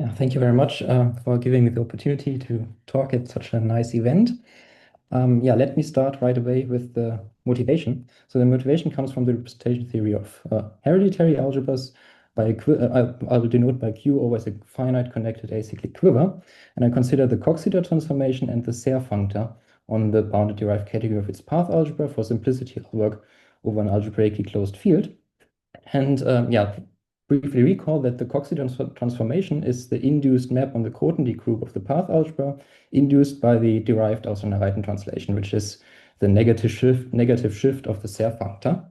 Yeah, thank you very much for giving me the opportunity to talk at such a nice event. Yeah, let me start right away with the motivation. So the motivation comes from the representation theory of hereditary algebras. I will denote by Q always a finite connected acyclic quiver, and I consider the Coxeter transformation and the Serre functor on the bounded derived category of its path algebra. For simplicity, I'll work over an algebraically closed field. And yeah, briefly recall that the Coxeter transformation is the induced map on the Grothendieck group of the path algebra induced by the derived Außer-Reiten translation, which is the negative shift of the Serre functor.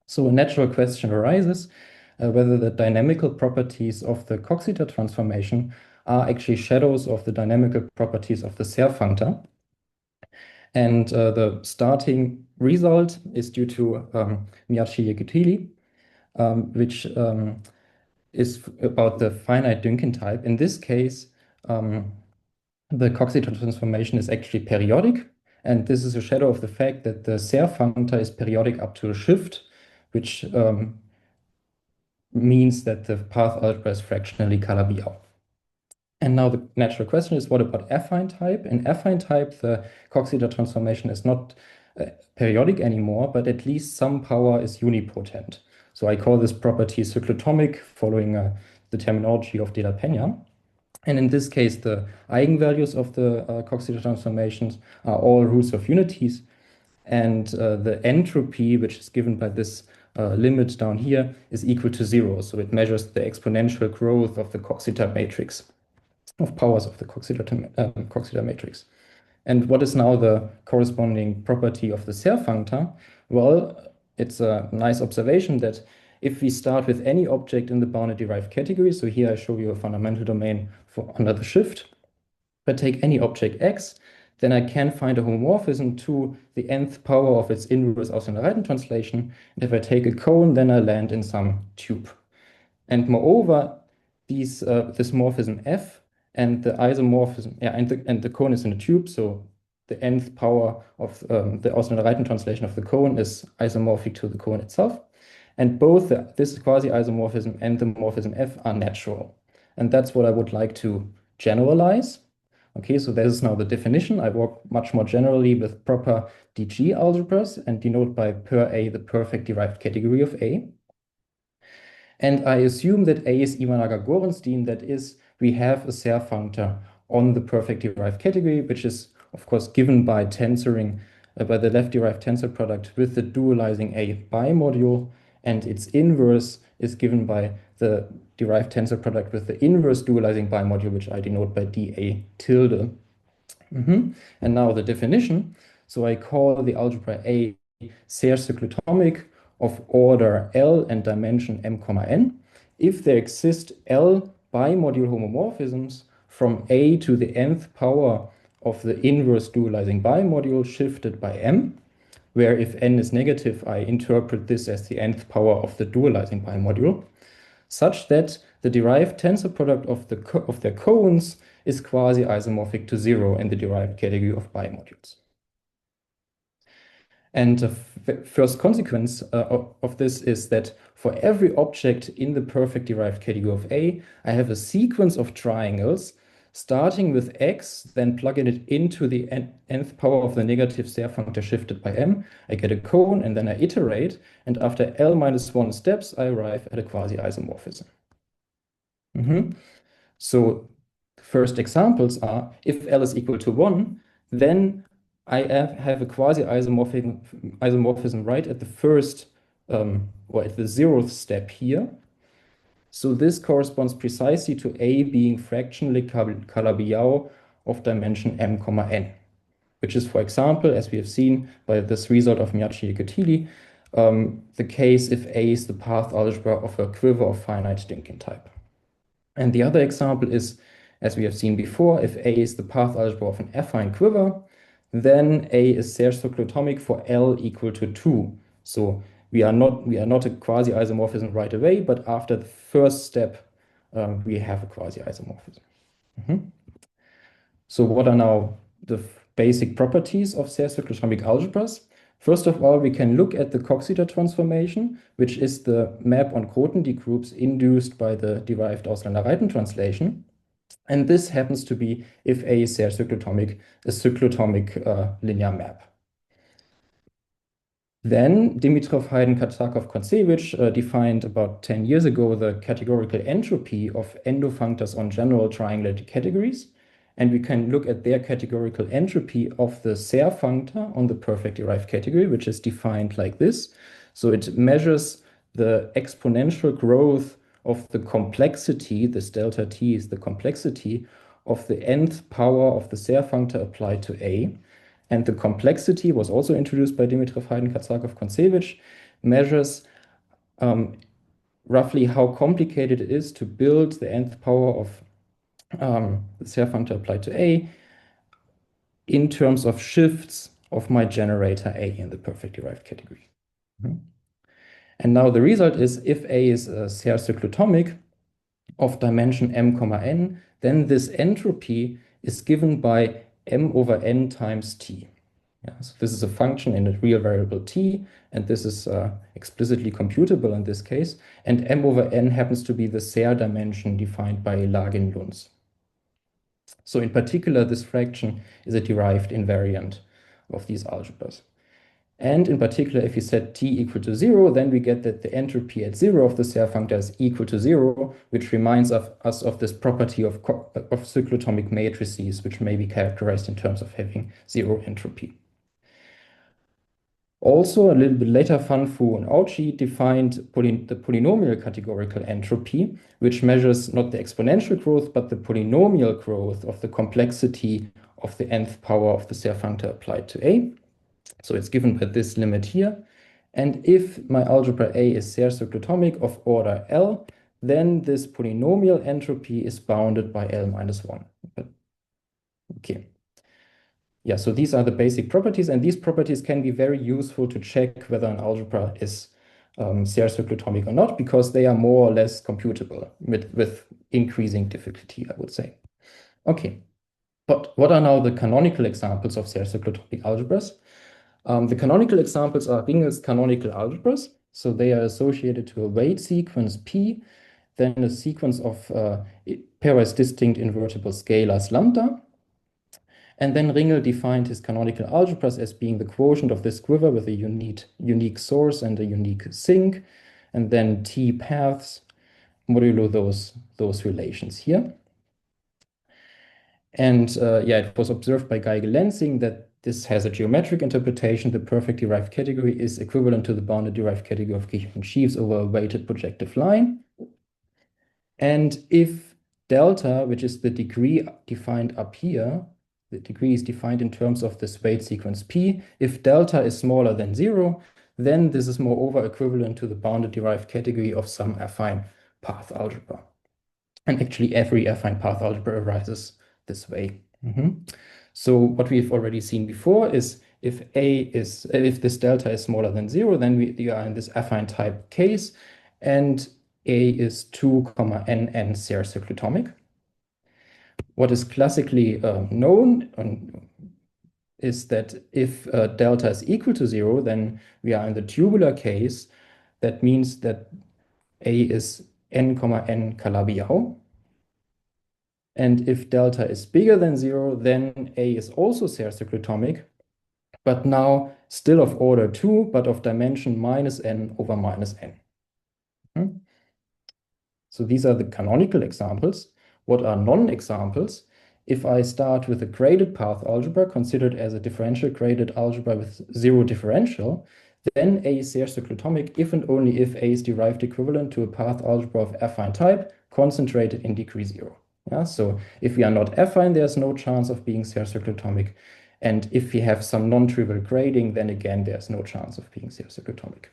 So a natural question arises whether the dynamical properties of the Coxeter transformation are actually shadows of the dynamical properties of the Serre functor. And the starting result is due to Miyachi-Yekutili, which is about the finite Dynkin type. In this case, the Coxeter transformation is actually periodic, and this is a shadow of the fact that the Serre functor is periodic up to a shift, which means that the path algebra is fractionally Calabi. And now the natural question is, what about affine type? In affine type, the Coxeter transformation is not periodic anymore, but at least some power is unipotent. So I call this property cyclotomic, following the terminology of de la Peña. And in this case, the eigenvalues of the Coxeter transformations are all roots of unities. And the entropy, which is given by this limit down here, is equal to 0. So it measures the exponential growth of the Coxeter matrix, of powers of the Coxeter matrix. And what is now the corresponding property of the Serre functor? Well, it's a nice observation that if we start with any object in the bounded derived category, so here I show you a fundamental domain for under the shift, if I take any object X, then I can find a homomorphism to the nth power of its inverse Außer-Reiten translation. And if I take a cone, then I land in some tube. And moreover, this morphism F and the isomorphism, and the cone is in a tube, so the nth power of the Außer-Reiten translation of the cone is isomorphic to the cone itself. And both this quasi-isomorphism and the morphism F are natural. And that's what I would like to generalize. Okay, so this is now the definition. I work much more generally with proper DG algebras and denote by per A the perfect derived category of A. And I assume that A is Imanaga-Gorenstein, that is, we have a Serre functor on the perfect derived category, which is, of course, given by tensoring by the left-derived tensor product with the dualizing A bimodule, and its inverse is given by the derived tensor product with the inverse dualizing bimodule, which I denote by dA tilde. And now the definition. So I call the algebra A Serre cyclotomic of order L and dimension m, n, if there exist L bimodule homomorphisms from A to the nth power of the inverse dualizing bimodule shifted by m, where if n is negative, I interpret this as the nth power of the dualizing bimodule, such that the derived tensor product of their cones is quasi-isomorphic to 0 in the derived category of bimodules. And the first consequence of this is that for every object in the perfect derived category of A, I have a sequence of triangles starting with X, then plugging it into the nth power of the negative Serre functor shifted by M. I get a cone, and then I iterate. And after L minus 1 steps, I arrive at a quasi-isomorphism. So first examples are, if L is equal to 1, then I have a quasi-isomorphism right at the first or at the 0th step here. So this corresponds precisely to A being fractionally Calabi-Yau of dimension m, n, which is, for example, as we have seen by this result of Miyachi-Yekutili, the case if A is the path algebra of a quiver of finite Dynkin type. And the other example is, as we have seen before, if A is the path algebra of an affine quiver, then A is Serre cyclotomic for L equal to 2. So we are not a quasi-isomorphism right away, but after the first step, we have a quasi-isomorphism. So what are now the basic properties of Serre cyclotomic algebras? First of all, we can look at the Coxeter transformation, which is the map on Grothendieck groups induced by the derived Außer-Reiten translation. And this happens to be if A is Serre cyclotomic, a cyclotomic linear map. Then Dimitrov, Haydn, Katsakov, Kontsevich defined about 10 years ago the categorical entropy of endofunctors on general triangulated categories. And we can look at their categorical entropy of the Serre functor on the perfect derived category, which is defined like this. So it measures the exponential growth of the complexity, this delta t is the complexity of the nth power of the Serre functor applied to A. And the complexity was also introduced by Dimitrov, Haydn, Katsakov, Kontsevich, measures roughly how complicated it is to build the nth power of the Serre functor applied to A in terms of shifts of my generator A in the perfect derived category. And now the result is if A is a Serre cyclotomic of dimension m, n, then this entropy is given by m over n times t. Yeah, so this is a function in a real variable t, and this is explicitly computable in this case. And m over n happens to be the Serre dimension defined by Lagin-Lunz. So in particular, this fraction is a derived invariant of these algebras. And in particular, if we set t equal to 0, then we get that the entropy at 0 of the Serre functor is equal to 0, which reminds us of this property of cyclotomic matrices, which may be characterized in terms of having 0 entropy. Also, a little bit later, Fan, Fu, and Auchi defined the polynomial categorical entropy, which measures not the exponential growth, but the polynomial growth of the complexity of the nth power of the Serre functor applied to A. So it's given by this limit here. And if my algebra A is Serre cyclotomic of order L, then this polynomial entropy is bounded by L minus 1. Okay. Yeah, so these are the basic properties, and these properties can be very useful to check whether an algebra is Serre cyclotomic or not, because they are more or less computable with increasing difficulty, I would say. Okay, but what are now the canonical examples of Serre cyclotomic algebras? The canonical examples are Ringel's canonical algebras. So they are associated to a weight sequence P, then a sequence of pairwise distinct invertible scalars lambda. And then Ringel defined his canonical algebras as being the quotient of this quiver with a unique source and a unique sink, and then T paths modulo those relations here. And yeah, it was observed by Geigel-Lansing that this has a geometric interpretation. The perfect derived category is equivalent to the bounded derived category of Kirchhoff sheaves over a weighted projective line. And if delta, which is the degree defined up here, the degree is defined in terms of this weight sequence P. If delta is smaller than 0, then this is moreover equivalent to the bounded derived category of some affine path algebra. And actually every affine path algebra arises this way. So what we've already seen before is if this delta is smaller than 0, then we are in this affine type case, and A is 2, n Serre cyclotomic. What is classically known is that if delta is equal to 0, then we are in the tubular case. That means that A is n, Calabi. And if delta is bigger than 0, then A is also Serre cyclotomic, but now still of order 2, but of dimension minus n over minus n. So these are the canonical examples. What are non-examples? If I start with a graded path algebra considered as a differential graded algebra with 0 differential, then A is Serre cyclotomic if and only if A is derived equivalent to a path algebra of affine type concentrated in degree 0. Yeah, so if we are not affine, there's no chance of being Serre cyclotomic. And if we have some non-trivial grading, then again, there's no chance of being Serre cyclotomic.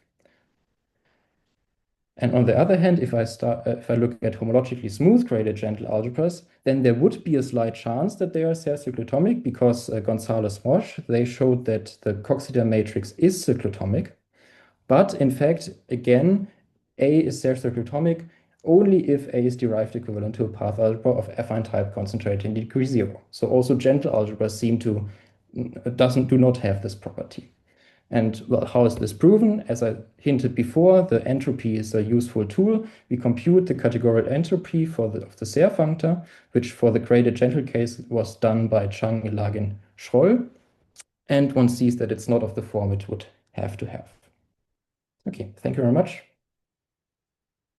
And on the other hand, if I look at homologically smooth graded gentle algebras, then there would be a slight chance that they are Serre cyclotomic, because Gonzalez-Roche, they showed that the Coxeter matrix is cyclotomic. But in fact, again, A is Serre cyclotomic only if A is derived equivalent to a path algebra of affine type concentrated in degree 0. So also gentle algebras do not have this property. And well, how is this proven? As I hinted before, the entropy is a useful tool. We compute the categorical entropy of the Serre functor, which for the graded general case was done by Chang, Ilagin, Schroll. And one sees that it's not of the form it would have to have. Okay, thank you very much.